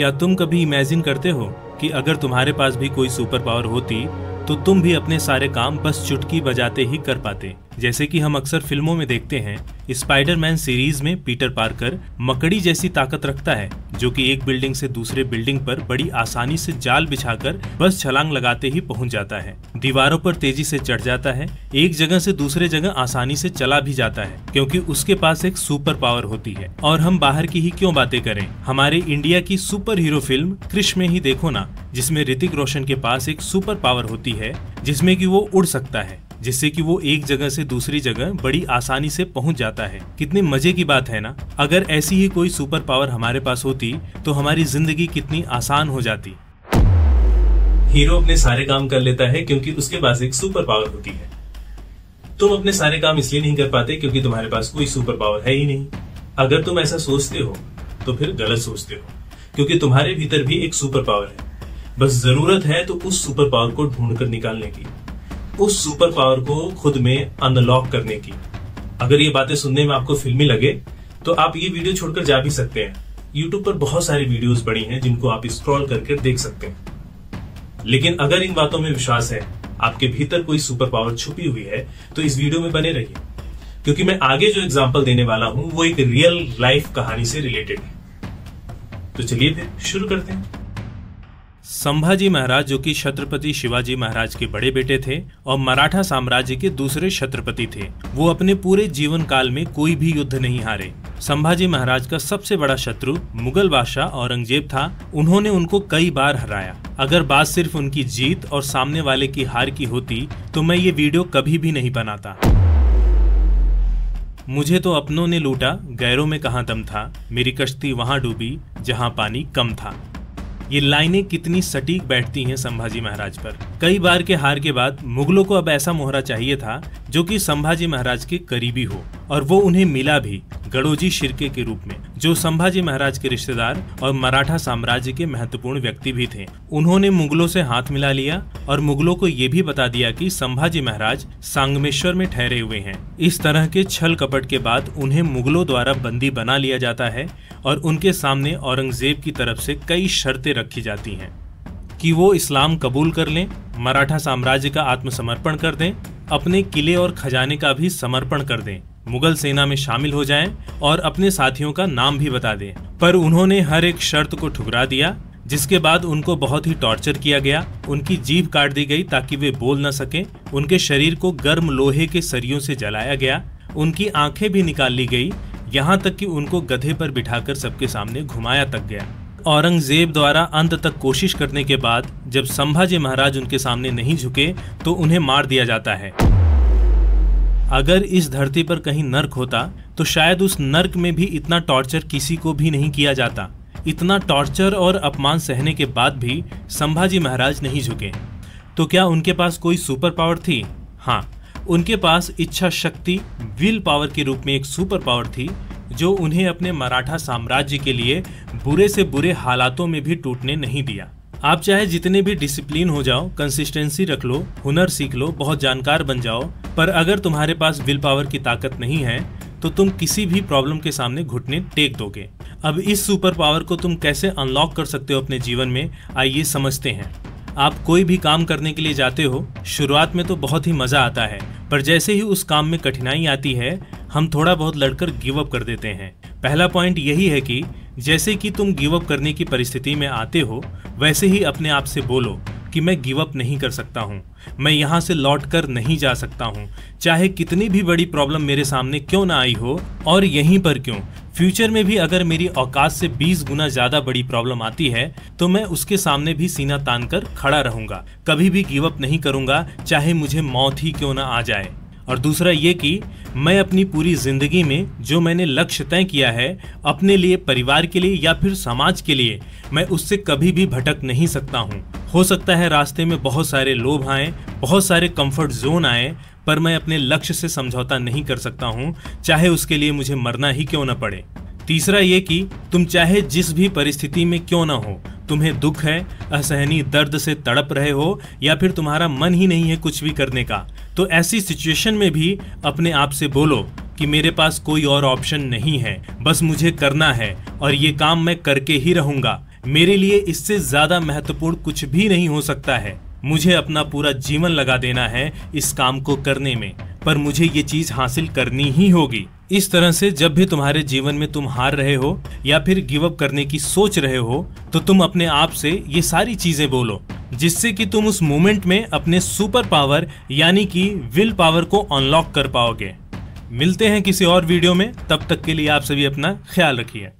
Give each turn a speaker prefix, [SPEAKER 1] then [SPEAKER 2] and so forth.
[SPEAKER 1] क्या तुम कभी इमेजिन करते हो कि अगर तुम्हारे पास भी कोई सुपर पावर होती तो तुम भी अपने सारे काम बस चुटकी बजाते ही कर पाते। जैसे कि हम अक्सर फिल्मों में देखते हैं, स्पाइडरमैन सीरीज में पीटर पार्कर मकड़ी जैसी ताकत रखता है जो कि एक बिल्डिंग से दूसरे बिल्डिंग पर बड़ी आसानी से जाल बिछाकर बस छलांग लगाते ही पहुंच जाता है, दीवारों पर तेजी से चढ़ जाता है, एक जगह से दूसरे जगह आसानी से चला भी जाता है क्योंकि उसके पास एक सुपर पावर होती है। और हम बाहर की ही क्यों बातें करें, हमारे इंडिया की सुपर हीरो फिल्म क्रिश में ही देखो ना, जिसमें ऋतिक रोशन के पास एक सुपर पावर होती है जिसमें कि वो उड़ सकता है, जिससे कि वो एक जगह से दूसरी जगह बड़ी आसानी से पहुंच जाता है। कितनी मजे की बात है ना। अगर ऐसी ही कोई सुपर पावर हमारे पास होती तो हमारी जिंदगी कितनी आसान हो जाती। हीरो अपने सारे काम कर लेता है क्योंकि उसके पास एक सुपर पावर होती है। तुम अपने सारे काम इसलिए नहीं कर पाते क्योंकि तुम्हारे पास कोई सुपर पावर है ही नहीं। अगर तुम ऐसा सोचते हो तो फिर गलत सोचते हो, क्योंकि तुम्हारे भीतर भी एक सुपर पावर है। बस जरूरत है तो उस सुपर पावर को ढूंढकर निकालने की, उस सुपर पावर को खुद में अनलॉक करने की। अगर ये बातें सुनने में आपको फिल्मी लगे तो आप ये वीडियो छोड़कर जा भी सकते हैं। YouTube पर बहुत सारी वीडियोस पड़ी हैं जिनको आप स्क्रॉल करके देख सकते हैं। लेकिन अगर इन बातों में विश्वास है, आपके भीतर कोई सुपर पावर छुपी हुई है, तो इस वीडियो में बने रहिए, क्योंकि मैं आगे जो एग्जाम्पल देने वाला हूं वो एक रियल लाइफ कहानी से रिलेटेड है। तो चलिए फिर शुरू करते हैं। संभाजी महाराज, जो कि छत्रपति शिवाजी महाराज के बड़े बेटे थे और मराठा साम्राज्य के दूसरे छत्रपति थे, वो अपने पूरे जीवन काल में कोई भी युद्ध नहीं हारे। संभाजी महाराज का सबसे बड़ा शत्रु मुगल बादशाह औरंगजेब था। उन्होंने उनको कई बार हराया। अगर बात सिर्फ उनकी जीत और सामने वाले की हार की होती तो मैं ये वीडियो कभी भी नहीं बनाता। मुझे तो अपनों ने लूटा, गैरों में कहाँ दम था, मेरी कश्ती वहां डूबी जहां पानी कम था। ये लाइनें कितनी सटीक बैठती हैं संभाजी महाराज पर। कई बार के हार के बाद मुगलों को अब ऐसा मोहरा चाहिए था जो कि संभाजी महाराज के करीबी हो, और वो उन्हें मिला भी गडोजी शिर्के के रूप में, जो संभाजी महाराज के रिश्तेदार और मराठा साम्राज्य के महत्वपूर्ण व्यक्ति भी थे। उन्होंने मुगलों से हाथ मिला लिया और मुगलों को ये भी बता दिया कि संभाजी महाराज संगमेश्वर में ठहरे हुए हैं। इस तरह के छल कपट के बाद उन्हें मुगलों द्वारा बंदी बना लिया जाता है और उनके सामने औरंगजेब की तरफ से कई शर्तें रखी जाती हैं कि वो इस्लाम कबूल कर लें, मराठा साम्राज्य का आत्मसमर्पण कर दें, अपने किले और खजाने का भी समर्पण कर दें, मुगल सेना में शामिल हो जाएं और अपने साथियों का नाम भी बता दें। पर उन्होंने हर एक शर्त को ठुकरा दिया, जिसके बाद उनको बहुत ही टॉर्चर किया गया। उनकी जीभ काट दी गई ताकि वे बोल न सकें, उनके शरीर को गर्म लोहे के सरियों से जलाया गया, उनकी आंखें भी निकाल ली गई, यहाँ तक कि उनको गधे पर बिठाकर सबके सामने घुमाया तक गया। औरंगजेब द्वारा अंत तक कोशिश करने के बाद जब संभाजी महाराज उनके सामने नहीं झुके तो उन्हें मार दिया जाता है। अगर इस धरती पर कहीं नर्क होता तो शायद उस नर्क में भी इतना टॉर्चर किसी को भी नहीं किया जाता। इतना टॉर्चर और अपमान सहने के बाद भी संभाजी महाराज नहीं झुके। तो क्या उनके पास कोई सुपर पावर थी? हाँ, उनके पास इच्छा शक्ति, विल पावर के रूप में एक सुपर पावर थी जो उन्हें अपने मराठा साम्राज्य के लिए बुरे से बुरे हालातों में भी टूटने नहीं दिया। आप चाहे जितने भी डिसिप्लिन हो जाओ, कंसिस्टेंसी रख लो, हुनर सीख लो, बहुत जानकार बन जाओ, पर अगर तुम्हारे पास विल पावर की ताकत नहीं है तो तुम किसी भी प्रॉब्लम के सामने घुटने टेक दोगे। अब इस सुपर पावर को तुम कैसे अनलॉक कर सकते हो अपने जीवन में, आइए समझते हैं। आप कोई भी काम करने के लिए जाते हो, शुरुआत में तो बहुत ही मजा आता है, पर जैसे ही उस काम में कठिनाई आती है हम थोड़ा बहुत लड़कर गिव अप कर देते हैं। पहला पॉइंट यही है कि जैसे कि तुम गिव अप करने की परिस्थिति में आते हो, वैसे ही अपने आप से बोलो कि मैं गिव अप नहीं कर सकता हूँ, मैं यहाँ से लौट कर नहीं जा सकता हूँ, चाहे कितनी भी बड़ी प्रॉब्लम मेरे सामने क्यों ना आई हो, और यहीं पर क्यों, फ्यूचर में भी अगर मेरी औकात से 20 गुना ज्यादा बड़ी प्रॉब्लम आती है तो मैं उसके सामने भी सीना तान कर खड़ा रहूंगा, कभी भी गिव अप नहीं करूंगा, चाहे मुझे मौत ही क्यों ना आ जाए। और दूसरा ये कि मैं अपनी पूरी जिंदगी में जो मैंने लक्ष्य तय किया है अपने लिए, परिवार के लिए या फिर समाज के लिए, मैं उससे कभी भी भटक नहीं सकता हूँ। हो सकता है रास्ते में बहुत सारे लोभ आए, बहुत सारे कंफर्ट जोन आए, पर मैं अपने लक्ष्य से समझौता नहीं कर सकता हूँ, चाहे उसके लिए मुझे मरना ही क्यों न पड़े। तीसरा ये कि तुम चाहे जिस भी परिस्थिति में क्यों ना हो, तुम्हें दुख है, असहनीय दर्द से तड़प रहे हो, या फिर तुम्हारा मन ही नहीं है कुछ भी करने का, तो ऐसी सिचुएशन में भी अपने आप से बोलो कि मेरे पास कोई और ऑप्शन नहीं है, बस मुझे करना है और ये काम मैं करके ही रहूंगा। मेरे लिए इससे ज्यादा महत्वपूर्ण कुछ भी नहीं हो सकता है। मुझे अपना पूरा जीवन लगा देना है इस काम को करने में, पर मुझे ये चीज हासिल करनी ही होगी। इस तरह से जब भी तुम्हारे जीवन में तुम हार रहे हो या फिर गिव अप करने की सोच रहे हो, तो तुम अपने आप से ये सारी चीजें बोलो, जिससे कि तुम उस मोमेंट में अपने सुपर पावर यानी कि विल पावर को अनलॉक कर पाओगे। मिलते हैं किसी और वीडियो में, तब तक के लिए आप सभी अपना ख्याल रखिए।